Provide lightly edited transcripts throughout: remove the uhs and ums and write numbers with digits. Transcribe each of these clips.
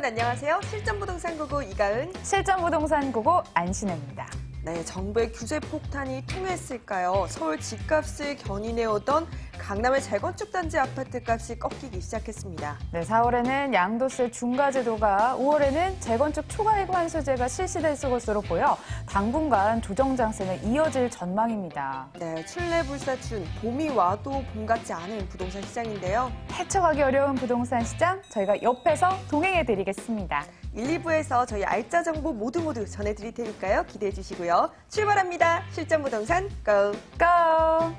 여러분 안녕하세요. 실전부동산 고고 이가은, 실전부동산 고고 안신혜입니다. 네, 정부의 규제 폭탄이 통했을까요? 서울 집값을 견인해오던 강남의 재건축 단지 아파트 값이 꺾이기 시작했습니다. 네, 4월에는 양도세 중과제도가, 5월에는 재건축 초과이익 환수제가 실시될 것으로 보여 당분간 조정 장세는 이어질 전망입니다. 네, 출래불사춘, 봄이 와도 봄 같지 않은 부동산 시장인데요. 헤쳐가기 어려운 부동산 시장, 저희가 옆에서 동행해드리겠습니다. 1, 2부에서 저희 알짜 정보 모두 전해드릴 테니까요. 기대해 주시고요. 출발합니다. 실전부동산 고! 고!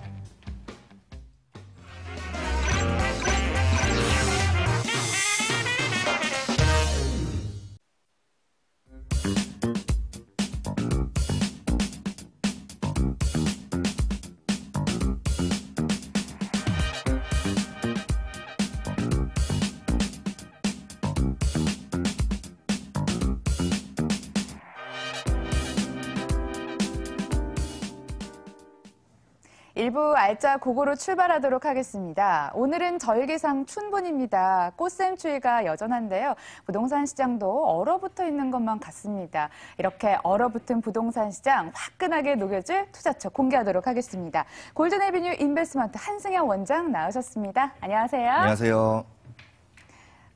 일부 알짜 고고로 출발하도록 하겠습니다. 오늘은 절기상 춘분입니다. 꽃샘추위가 여전한데요. 부동산 시장도 얼어붙어 있는 것만 같습니다. 이렇게 얼어붙은 부동산 시장 화끈하게 녹여줄 투자처 공개하도록 하겠습니다. 골든에비뉴 인베스트먼트 한승현 원장 나오셨습니다. 안녕하세요. 안녕하세요.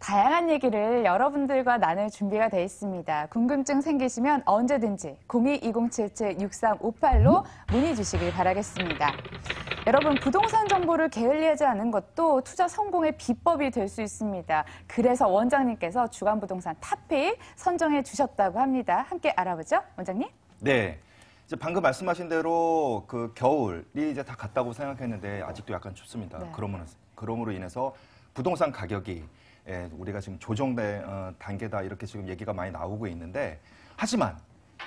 다양한 얘기를 여러분들과 나눌 준비가 돼 있습니다. 궁금증 생기시면 언제든지 02-2077-6358로 문의 주시길 바라겠습니다. 여러분, 부동산 정보를 게을리하지 않은 것도 투자 성공의 비법이 될 수 있습니다. 그래서 원장님께서 주간부동산 탑픽 선정해 주셨다고 합니다. 함께 알아보죠, 원장님? 네. 이제 방금 말씀하신 대로 그 겨울이 이제 다 갔다고 생각했는데 아직도 약간 춥습니다. 네. 그러므로 인해서 부동산 가격이 우리가 지금 조정된 단계다 이렇게 지금 얘기가 많이 나오고 있는데, 하지만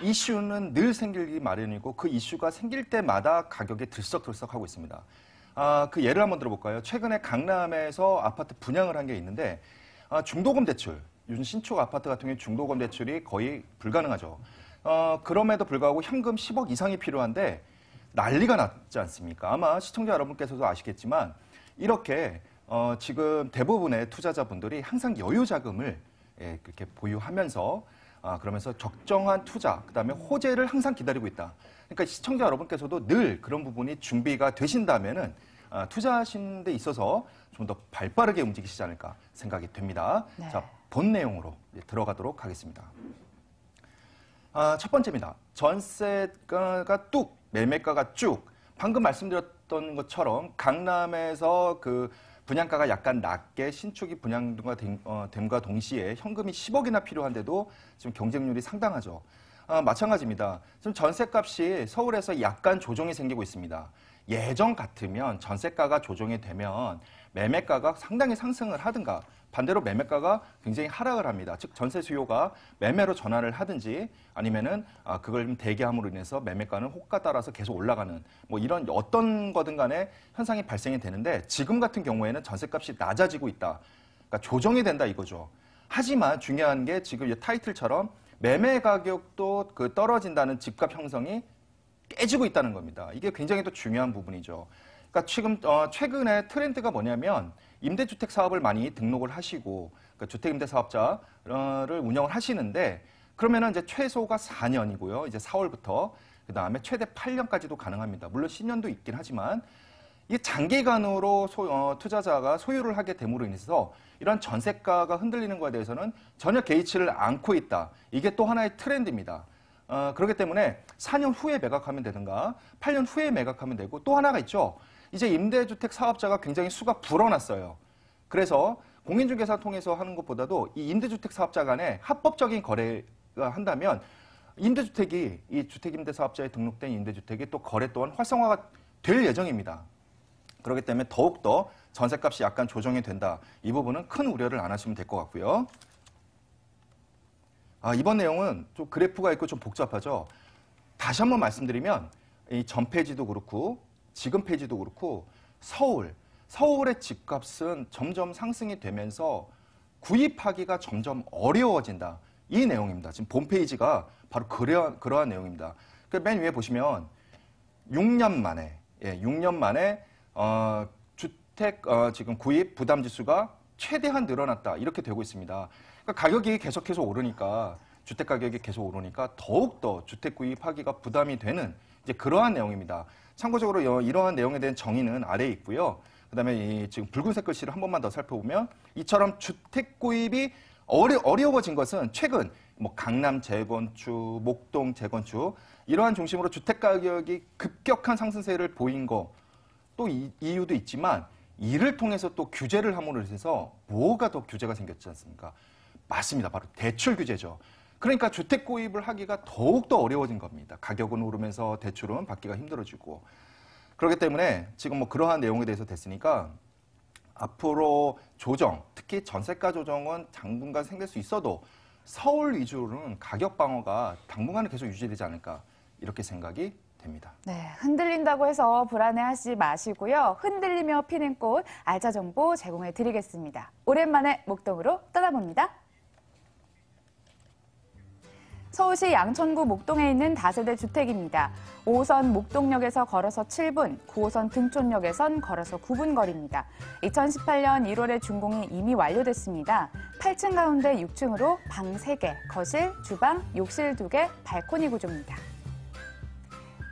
이슈는 늘 생기기 마련이고 그 이슈가 생길 때마다 가격이 들썩들썩하고 있습니다. 그 예를 한번 들어볼까요? 최근에 강남에서 아파트 분양을 한 게 있는데 중도금 대출, 요즘 신축 아파트 같은 경우에 중도금 대출이 거의 불가능하죠. 그럼에도 불구하고 현금 10억 이상이 필요한데 난리가 났지 않습니까? 아마 시청자 여러분께서도 아시겠지만 이렇게 지금 대부분의 투자자분들이 항상 여유 자금을 그렇게 보유하면서 그러면서 적정한 투자, 그다음에 호재를 항상 기다리고 있다. 그러니까 시청자 여러분께서도 늘 그런 부분이 준비가 되신다면은 투자하시는 데 있어서 좀 더 발빠르게 움직이시지 않을까 생각이 됩니다. 네. 자, 본 내용으로 들어가도록 하겠습니다. 첫 번째입니다. 전세가 뚝, 매매가가 쭉. 방금 말씀드렸던 것처럼 강남에서 그 분양가가 약간 낮게 신축이 분양가 됨과 동시에 현금이 10억이나 필요한데도 지금 경쟁률이 상당하죠. 마찬가지입니다. 지금 전세값이 서울에서 약간 조정이 생기고 있습니다. 예전 같으면 전세가가 조정이 되면 매매가가 상당히 상승을 하든가 반대로 매매가가 굉장히 하락을 합니다. 즉 전세 수요가 매매로 전환을 하든지 아니면은 그걸 대기함으로 인해서 매매가는 호가 따라서 계속 올라가는 뭐 이런 어떤 거든 간에 현상이 발생이 되는데, 지금 같은 경우에는 전세값이 낮아지고 있다. 그러니까 조정이 된다 이거죠. 하지만 중요한 게 지금 이 타이틀처럼 매매 가격도 그 떨어진다는 집값 형성이 깨지고 있다는 겁니다. 이게 굉장히 또 중요한 부분이죠. 그러니까 지금 최근에 트렌드가 뭐냐면 임대주택 사업을 많이 등록을 하시고 그러니까 주택임대사업자를 운영을 하시는데, 그러면은 이제 최소가 4년이고요. 이제 4월부터 그 다음에 최대 8년까지도 가능합니다. 물론 10년도 있긴 하지만 이게 장기간으로 투자자가 소유를 하게 됨으로 인해서 이런 전세가가 흔들리는 것에 대해서는 전혀 개의치를 않고 있다. 이게 또 하나의 트렌드입니다. 그렇기 때문에 4년 후에 매각하면 되든가 8년 후에 매각하면 되고, 또 하나가 있죠. 이제 임대주택 사업자가 굉장히 수가 불어났어요. 그래서 공인중개사 통해서 하는 것보다도 이 임대주택 사업자 간에 합법적인 거래가 한다면 임대주택이 이 주택임대사업자에 등록된 임대주택이 또 거래 또한 활성화가 될 예정입니다. 그렇기 때문에 더욱더 전세값이 약간 조정이 된다. 이 부분은 큰 우려를 안 하시면 될 것 같고요. 이번 내용은 좀 그래프가 있고 좀 복잡하죠. 다시 한번 말씀드리면 이 전 페이지도 그렇고 지금 페이지도 그렇고 서울의 집값은 점점 상승이 되면서 구입하기가 점점 어려워진다. 이 내용입니다. 지금 본 페이지가 바로 그러한 내용입니다. 맨 위에 보시면 6년 만에 주택 지금 구입 부담 지수가 최대한 늘어났다 이렇게 되고 있습니다. 그러니까 가격이 계속해서 오르니까 주택 가격이 계속 오르니까 더욱더 주택 구입하기가 부담이 되는 이제 그러한 내용입니다. 참고적으로 이러한 내용에 대한 정의는 아래에 있고요. 그다음에 이 지금 붉은색 글씨를 한 번만 더 살펴보면 이처럼 주택 구입이 어려워진 것은 최근 뭐 강남 재건축, 목동 재건축 이러한 중심으로 주택 가격이 급격한 상승세를 보인 거 또 이유도 있지만 이를 통해서 또 규제를 함으로 해서 뭐가 더 규제가 생겼지 않습니까? 맞습니다. 바로 대출 규제죠. 그러니까 주택 구입을 하기가 더욱더 어려워진 겁니다. 가격은 오르면서 대출은 받기가 힘들어지고 그렇기 때문에 지금 뭐 그러한 내용에 대해서 됐으니까 앞으로 조정, 특히 전세가 조정은 당분간 생길 수 있어도 서울 위주로는 가격 방어가 당분간은 계속 유지되지 않을까 이렇게 생각이 됩니다. 네, 흔들린다고 해서 불안해하지 마시고요. 흔들리며 피는 꽃 알짜 정보 제공해 드리겠습니다. 오랜만에 목동으로 떠나봅니다. 서울시 양천구 목동에 있는 다세대 주택입니다. 5호선 목동역에서 걸어서 7분, 9호선 등촌역에선 걸어서 9분 거리입니다. 2018년 1월에 준공이 이미 완료됐습니다. 8층 가운데 6층으로 방 3개, 거실, 주방, 욕실 2개, 발코니 구조입니다.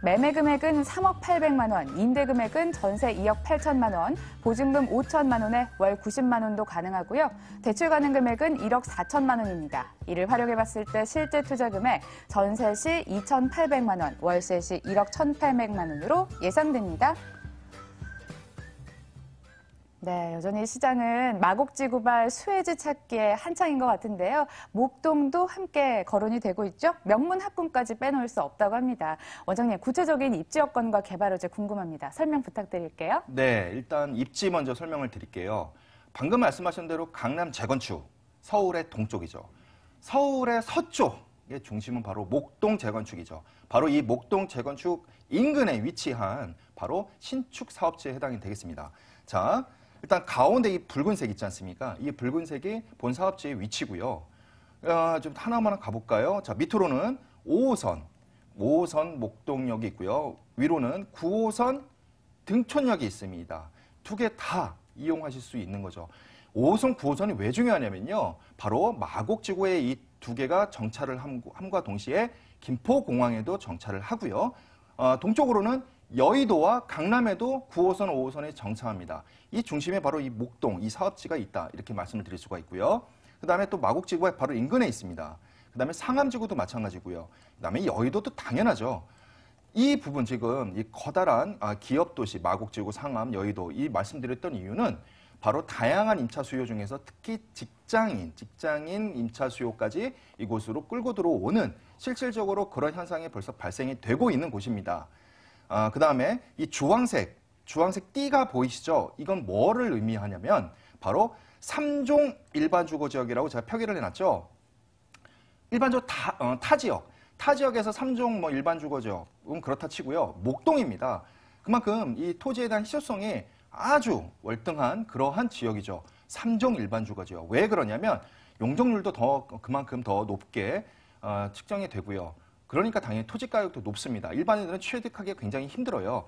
매매 금액은 3억 800만 원, 임대 금액은 전세 2억 8천만 원, 보증금 5천만 원에 월 90만 원도 가능하고요. 대출 가능 금액은 1억 4천만 원입니다. 이를 활용해봤을 때 실제 투자 금액 전세 시 2,800만 원, 월세 시 1억 1,800만 원으로 예상됩니다. 네, 여전히 시장은 마곡지구발 수혜지 찾기에 한창인 것 같은데요. 목동도 함께 거론이 되고 있죠. 명문 학군까지 빼놓을 수 없다고 합니다. 원장님, 구체적인 입지 여건과 개발 호재 궁금합니다. 설명 부탁드릴게요. 네, 일단 입지 먼저 설명을 드릴게요. 방금 말씀하신 대로 강남 재건축, 서울의 동쪽이죠. 서울의 서쪽의 중심은 바로 목동 재건축이죠. 바로 이 목동 재건축 인근에 위치한 바로 신축 사업지에 해당이 되겠습니다. 자, 일단 가운데 이 붉은색 있지 않습니까? 이 붉은색이 본 사업지의 위치고요. 좀 하나만 가볼까요? 자, 밑으로는 5호선 목동역이 있고요. 위로는 9호선 등촌역이 있습니다. 두 개 다 이용하실 수 있는 거죠. 5호선, 9호선이 왜 중요하냐면요. 바로 마곡지구에 이 두 개가 정차를 함과 동시에 김포공항에도 정차를 하고요. 동쪽으로는 여의도와 강남에도 9호선, 5호선이 정차합니다. 이 중심에 바로 이 목동, 이 사업지가 있다. 이렇게 말씀을 드릴 수가 있고요. 그 다음에 또 마곡지구가 바로 인근에 있습니다. 그 다음에 상암지구도 마찬가지고요. 그 다음에 여의도도 당연하죠. 이 부분 지금 이 커다란 기업도시, 마곡지구, 상암, 여의도 이 말씀드렸던 이유는 바로 다양한 임차 수요 중에서 특히 직장인 임차 수요까지 이곳으로 끌고 들어오는 실질적으로 그런 현상이 벌써 발생이 되고 있는 곳입니다. 그 다음에 이 주황색 띠가 보이시죠? 이건 뭐를 의미하냐면 바로 3종 일반 주거지역이라고 제가 표기를 해놨죠. 일반적으로 타 지역에서 3종 뭐 일반 주거지역은 그렇다 치고요. 목동입니다. 그만큼 이 토지에 대한 희소성이 아주 월등한 그러한 지역이죠. 3종 일반 주거지역. 왜 그러냐면 용적률도 그만큼 더 높게 측정이 되고요. 그러니까 당연히 토지 가격도 높습니다. 일반인들은 취득하기가 굉장히 힘들어요.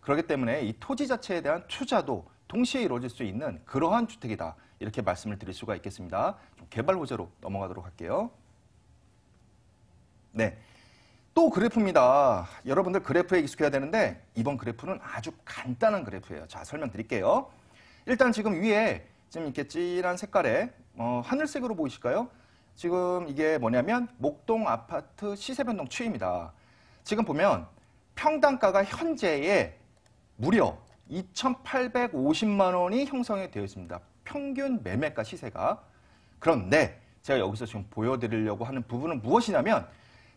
그렇기 때문에 이 토지 자체에 대한 투자도 동시에 이루어질 수 있는 그러한 주택이다. 이렇게 말씀을 드릴 수가 있겠습니다. 좀 개발 호재로 넘어가도록 할게요. 네. 또 그래프입니다. 여러분들 그래프에 익숙해야 되는데 이번 그래프는 아주 간단한 그래프예요. 자, 설명드릴게요. 일단 지금 위에 지금 이렇게 진한 색깔의 하늘색으로 보이실까요? 지금 이게 뭐냐면 목동 아파트 시세 변동 추이입니다. 지금 보면 평당가가 현재에 무려 2,850만 원이 형성이 되어 있습니다. 평균 매매가 시세가. 그런데 제가 여기서 지금 보여드리려고 하는 부분은 무엇이냐면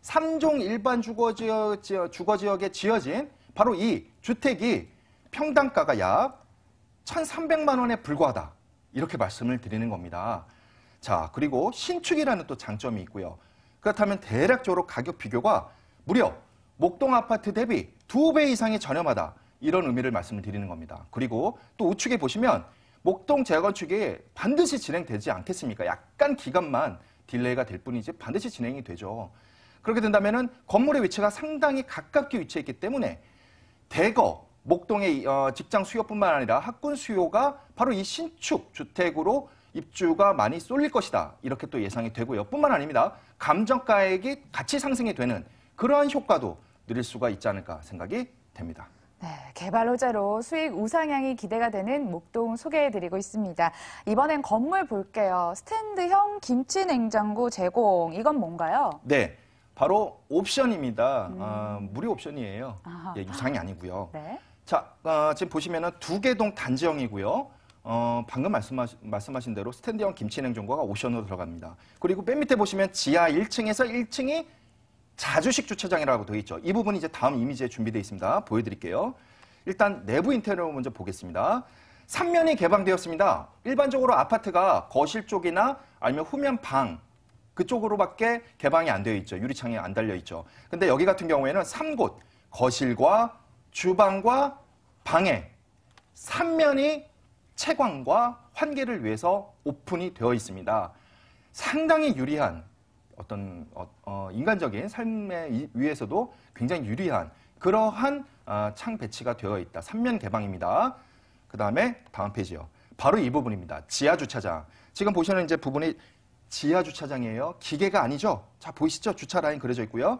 3종 일반 주거지역에 지어진 바로 이 주택이 평당가가 약 1,300만 원에 불과하다. 이렇게 말씀을 드리는 겁니다. 자, 그리고 신축이라는 또 장점이 있고요. 그렇다면 대략적으로 가격 비교가 무려 목동 아파트 대비 2배 이상이 저렴하다. 이런 의미를 말씀을 드리는 겁니다. 그리고 또 우측에 보시면 목동 재건축이 반드시 진행되지 않겠습니까? 약간 기간만 딜레이가 될 뿐이지 반드시 진행이 되죠. 그렇게 된다면은 건물의 위치가 상당히 가깝게 위치해 있기 때문에 대거 목동의 직장 수요뿐만 아니라 학군 수요가 바로 이 신축 주택으로 입주가 많이 쏠릴 것이다. 이렇게 또 예상이 되고요. 뿐만 아닙니다. 감정가액이 같이 상승이 되는 그러한 효과도 누릴 수가 있지 않을까 생각이 됩니다. 네, 개발 호재로 수익 우상향이 기대가 되는 목동 소개해드리고 있습니다. 이번엔 건물 볼게요. 스탠드형 김치 냉장고 제공. 이건 뭔가요? 네, 바로 옵션입니다. 무료 옵션이에요. 예, 유상이 아니고요. 네. 자, 지금 보시면은 2개동 단지형이고요. 방금 말씀하신 대로 스탠드형 김치 냉장고가 옵션으로 들어갑니다. 그리고 맨 밑에 보시면 지하 1층에서 1층이 자주식 주차장이라고 되어 있죠. 이 부분이 이제 다음 이미지에 준비되어 있습니다. 보여드릴게요. 일단 내부 인테리어 먼저 보겠습니다. 3면이 개방되었습니다. 일반적으로 아파트가 거실 쪽이나 아니면 후면 방 그쪽으로밖에 개방이 안 되어 있죠. 유리창이 안 달려 있죠. 근데 여기 같은 경우에는 3곳, 거실과 주방과 방에 3면이 채광과 환기를 위해서 오픈이 되어 있습니다. 상당히 유리한 어떤 인간적인 삶에 위해서도 굉장히 유리한 그러한 창 배치가 되어 있다. 3면 개방입니다. 그 다음에 다음 페이지요. 바로 이 부분입니다. 지하 주차장. 지금 보시는 이제 부분이 지하 주차장이에요. 기계가 아니죠. 자, 보이시죠? 주차 라인 그려져 있고요.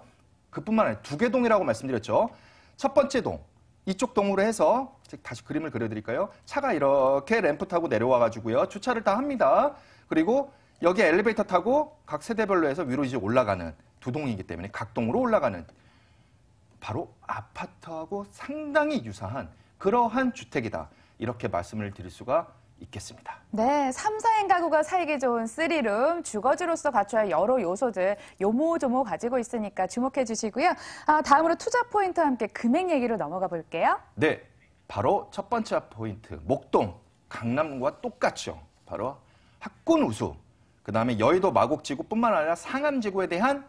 그뿐만 아니라 2개 동이라고 말씀드렸죠. 첫 번째 동. 이쪽 동으로 해서 다시 그림을 그려드릴까요? 차가 이렇게 램프 타고 내려와 가지고요. 주차를 다 합니다. 그리고 여기 엘리베이터 타고 각 세대별로 해서 위로 이제 올라가는 2동이기 때문에 각 동으로 올라가는 바로 아파트하고 상당히 유사한 그러한 주택이다. 이렇게 말씀을 드릴 수가 있겠습니다. 네, 3, 4인 가구가 살기 좋은 3룸, 주거지로서 갖춰야 할 여러 요소들 요모조모 가지고 있으니까 주목해 주시고요. 다음으로 투자 포인트와 함께 금액 얘기로 넘어가 볼게요. 네, 바로 첫 번째 포인트, 목동, 강남과 똑같죠. 바로 학군 우수, 그 다음에 여의도 마곡지구뿐만 아니라 상암지구에 대한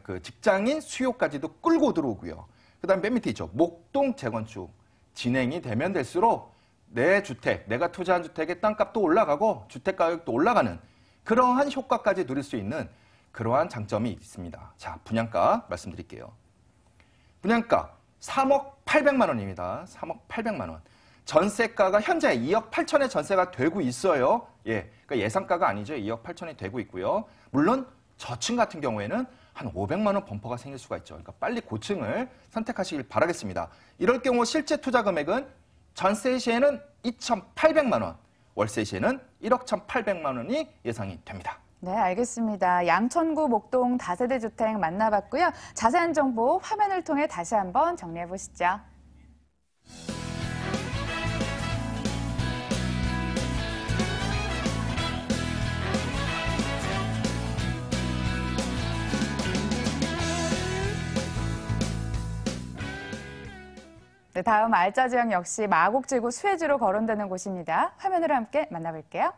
그 직장인 수요까지도 끌고 들어오고요. 그 다음에 맨 밑에 있죠. 목동 재건축 진행이 되면 될수록 내 주택, 내가 투자한 주택의 땅값도 올라가고 주택 가격도 올라가는 그러한 효과까지 누릴 수 있는 그러한 장점이 있습니다. 자, 분양가 말씀드릴게요. 분양가 3억 800만 원입니다. 3억 800만 원. 전세가가 현재 2억 8천에 전세가 되고 있어요. 예, 그러니까 예상가가 아니죠. 2억 8천이 되고 있고요. 물론 저층 같은 경우에는 한 500만 원 범퍼가 생길 수가 있죠. 그러니까 빨리 고층을 선택하시길 바라겠습니다. 이럴 경우 실제 투자 금액은 전세 시에는 2,800만 원, 월세 시에는 1억 1,800만 원이 예상이 됩니다. 네, 알겠습니다. 양천구 목동 다세대 주택 만나봤고요. 자세한 정보 화면을 통해 다시 한번 정리해 보시죠. 네, 다음 알짜 지역 역시 마곡지구 수혜지로 거론되는 곳입니다. 화면으로 함께 만나볼게요.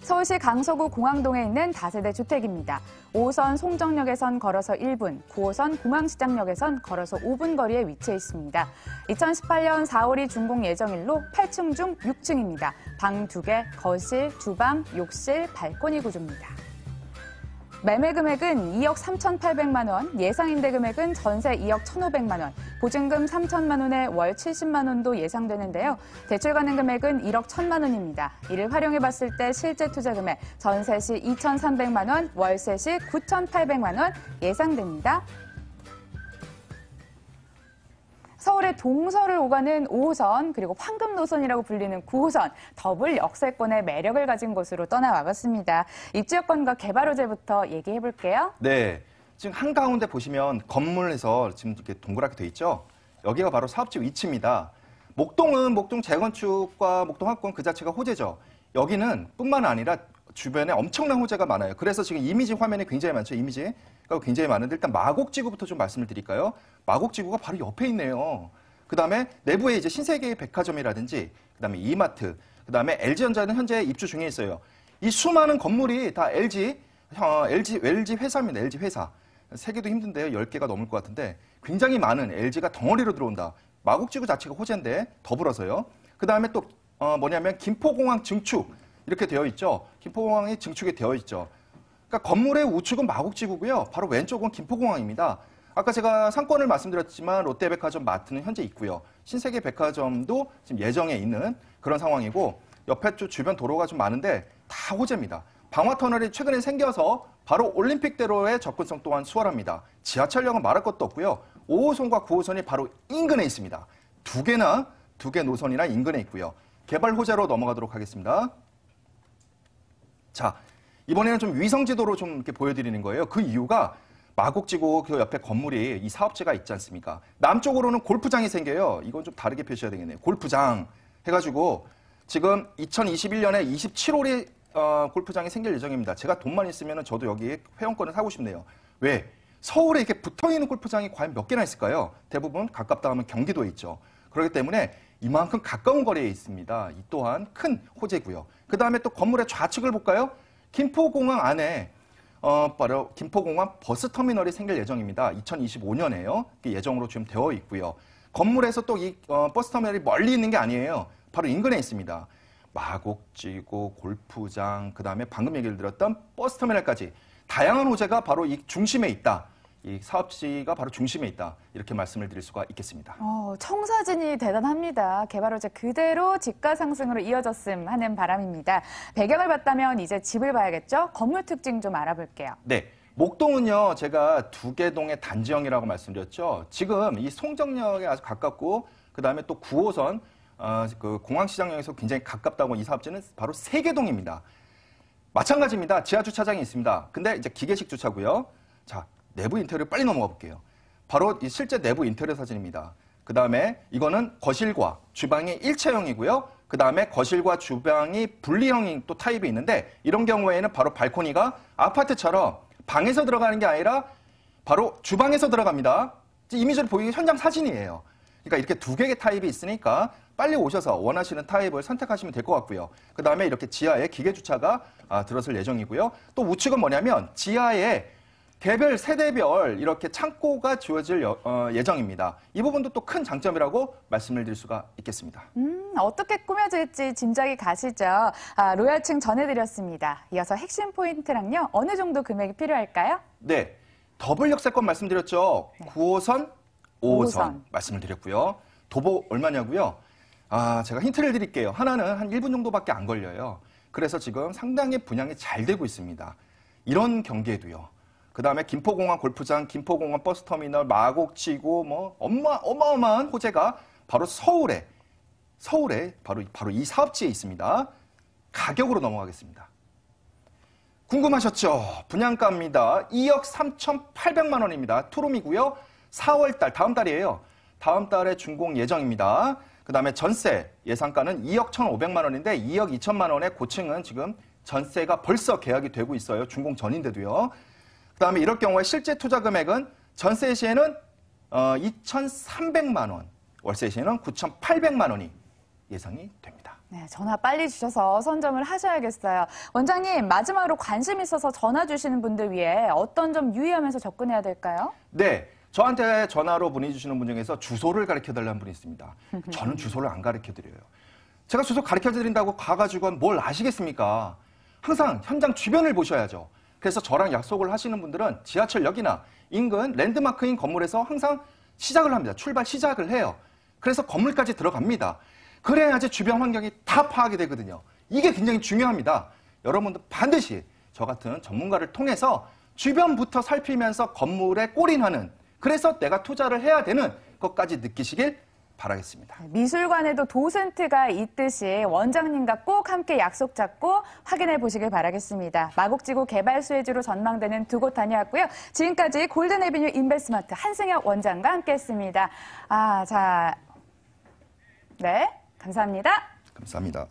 서울시 강서구 공항동에 있는 다세대 주택입니다. 5호선 송정역에선 걸어서 1분, 9호선 공항시장역에선 걸어서 5분 거리에 위치해 있습니다. 2018년 4월이 준공 예정일로 8층 중 6층입니다. 방 2개, 거실, 주방, 욕실, 발코니 구조입니다. 매매 금액은 2억 3,800만 원, 예상 임대 금액은 전세 2억 1,500만 원, 보증금 3천만 원에 월 70만 원도 예상되는데요. 대출 가능 금액은 1억 1,000만 원입니다. 이를 활용해 봤을 때 실제 투자 금액 전세 시 2,300만 원, 월세 시 9,800만 원 예상됩니다. 서울의 동서를 오가는 5호선 그리고 황금 노선이라고 불리는 9호선 더블 역세권의 매력을 가진 곳으로 떠나와봤습니다. 입지 여건과 개발 호재부터 얘기해 볼게요. 네, 지금 한가운데 보시면 건물에서 지금 이렇게 동그랗게 돼 있죠. 여기가 바로 사업지 위치입니다. 목동은 목동 재건축과 목동 학군 그 자체가 호재죠. 여기는 뿐만 아니라 주변에 엄청난 호재가 많아요. 그래서 지금 이미지 화면에 굉장히 많죠. 이미지가 굉장히 많은데 일단 마곡지구부터 좀 말씀을 드릴까요? 마곡지구가 바로 옆에 있네요. 그 다음에 내부에 이제 신세계 백화점이라든지 그 다음에 이마트, 그 다음에 LG전자는 현재 입주 중에 있어요. 이 수많은 건물이 다 LG 회사입니다. LG 회사. 세개도 힘든데요. 10개가 넘을 것 같은데 굉장히 많은 LG가 덩어리로 들어온다. 마곡지구 자체가 호재인데 더불어서요. 그 다음에 또 뭐냐면 김포공항 증축 이렇게 되어 있죠. 김포공항이 증축이 되어 있죠. 그러니까 건물의 우측은 마곡지구고요. 바로 왼쪽은 김포공항입니다. 아까 제가 상권을 말씀드렸지만 롯데백화점 마트는 현재 있고요. 신세계 백화점도 지금 예정에 있는 그런 상황이고 옆에 쪽 주변 도로가 좀 많은데 다 호재입니다. 방화터널이 최근에 생겨서 바로 올림픽대로의 접근성 또한 수월합니다. 지하철역은 말할 것도 없고요. 5호선과 9호선이 바로 인근에 있습니다. 두 개 노선이나 인근에 있고요. 개발 호재로 넘어가도록 하겠습니다. 자, 이번에는 좀 위성지도로 좀 이렇게 보여드리는 거예요. 그 이유가 마곡지구 그 옆에 건물이 이 사업지가 있지 않습니까? 남쪽으로는 골프장이 생겨요. 이건 좀 다르게 표시해야 되겠네요. 골프장 해가지고 지금 2021년에 27홀이 골프장이 생길 예정입니다. 제가 돈만 있으면 저도 여기 회원권을 사고 싶네요. 왜? 서울에 이렇게 붙어있는 골프장이 과연 몇 개나 있을까요? 대부분 가깝다 하면 경기도에 있죠. 그렇기 때문에 이만큼 가까운 거리에 있습니다. 이 또한 큰 호재고요. 그 다음에 또 건물의 좌측을 볼까요? 김포공항 안에 바로 김포공항 버스터미널이 생길 예정입니다. 2025년에요. 예정으로 지금 되어 있고요. 건물에서 또 이 버스터미널이 멀리 있는 게 아니에요. 바로 인근에 있습니다. 마곡지구, 골프장, 그 다음에 방금 얘기를 드렸던 버스터미널까지 다양한 호재가 바로 이 중심에 있다. 이 사업지가 바로 중심에 있다. 이렇게 말씀을 드릴 수가 있겠습니다. 청사진이 대단합니다. 개발 호재 그대로 집가 상승으로 이어졌음 하는 바람입니다. 배경을 봤다면 이제 집을 봐야겠죠? 건물 특징 좀 알아볼게요. 네. 목동은요, 제가 두 개 동의 단지형이라고 말씀드렸죠. 지금 이 송정역에 아주 가깝고, 그 다음에 또 9호선, 그 공항시장역에서 굉장히 가깝다고 이 사업지는 바로 세계동입니다. 마찬가지입니다. 지하 주차장이 있습니다. 근데 이제 기계식 주차고요. 자, 내부 인테리어 빨리 넘어가 볼게요. 바로 이 실제 내부 인테리어 사진입니다. 그 다음에 이거는 거실과 주방이 일체형이고요. 그 다음에 거실과 주방이 분리형인 또 타입이 있는데 이런 경우에는 바로 발코니가 아파트처럼 방에서 들어가는 게 아니라 바로 주방에서 들어갑니다. 이미지를 보이기 현장 사진이에요. 그러니까 이렇게 두 개의 타입이 있으니까 빨리 오셔서 원하시는 타입을 선택하시면 될 것 같고요. 그 다음에 이렇게 지하에 기계 주차가 들어설 예정이고요. 또 우측은 뭐냐면 지하에 개별, 세대별 이렇게 창고가 지어질 예정입니다. 이 부분도 또 큰 장점이라고 말씀을 드릴 수가 있겠습니다. 어떻게 꾸며질지 짐작이 가시죠? 로얄층 전해드렸습니다. 이어서 핵심 포인트랑요. 어느 정도 금액이 필요할까요? 네, 더블 역세권 말씀드렸죠. 네. 9호선, 5호선 5호선. 말씀을 드렸고요. 도보 얼마냐고요? 제가 힌트를 드릴게요. 하나는 한 1분 정도밖에 안 걸려요. 그래서 지금 상당히 분양이 잘 되고 있습니다. 이런 경기에도요. 그 다음에 김포공항 골프장, 김포공항 버스터미널, 마곡지구, 뭐 어마어마한 호재가 바로 서울에 바로 이 사업지에 있습니다. 가격으로 넘어가겠습니다. 궁금하셨죠? 분양가입니다. 2억 3,800만 원입니다. 투룸이고요. 4월달, 다음 달이에요. 다음 달에 준공 예정입니다. 그 다음에 전세 예상가는 2억 1,500만 원인데 2억 2천만 원의 고층은 지금 전세가 벌써 계약이 되고 있어요. 준공 전인데도요. 그 다음에 이럴 경우에 실제 투자 금액은 전세 시에는 2,300만 원, 월세 시에는 9,800만 원이 예상이 됩니다. 네, 전화 빨리 주셔서 선점을 하셔야겠어요. 원장님, 마지막으로 관심 있어서 전화 주시는 분들 위해 어떤 점 유의하면서 접근해야 될까요? 네, 저한테 전화로 문의 주시는 분 중에서 주소를 가르쳐달라는 분이 있습니다. 저는 주소를 안 가르쳐드려요. 제가 주소 가르쳐드린다고 가가지고 뭘 아시겠습니까? 항상 현장 주변을 보셔야죠. 그래서 저랑 약속을 하시는 분들은 지하철역이나 인근 랜드마크인 건물에서 항상 시작을 합니다. 출발 시작을 해요. 그래서 건물까지 들어갑니다. 그래야지 주변 환경이 다 파악이 되거든요. 이게 굉장히 중요합니다. 여러분들 반드시 저 같은 전문가를 통해서 주변부터 살피면서 건물에 골인하는, 그래서 내가 투자를 해야 되는 것까지 느끼시길 바라겠습니다. 미술관에도 도슨트가 있듯이 원장님과 꼭 함께 약속 잡고 확인해 보시길 바라겠습니다. 마곡지구 개발 수혜지로 전망되는 두 곳 다녀왔고요. 지금까지 골든에비뉴 인베스트먼트 한승혁 원장과 함께했습니다. 네, 감사합니다. 감사합니다.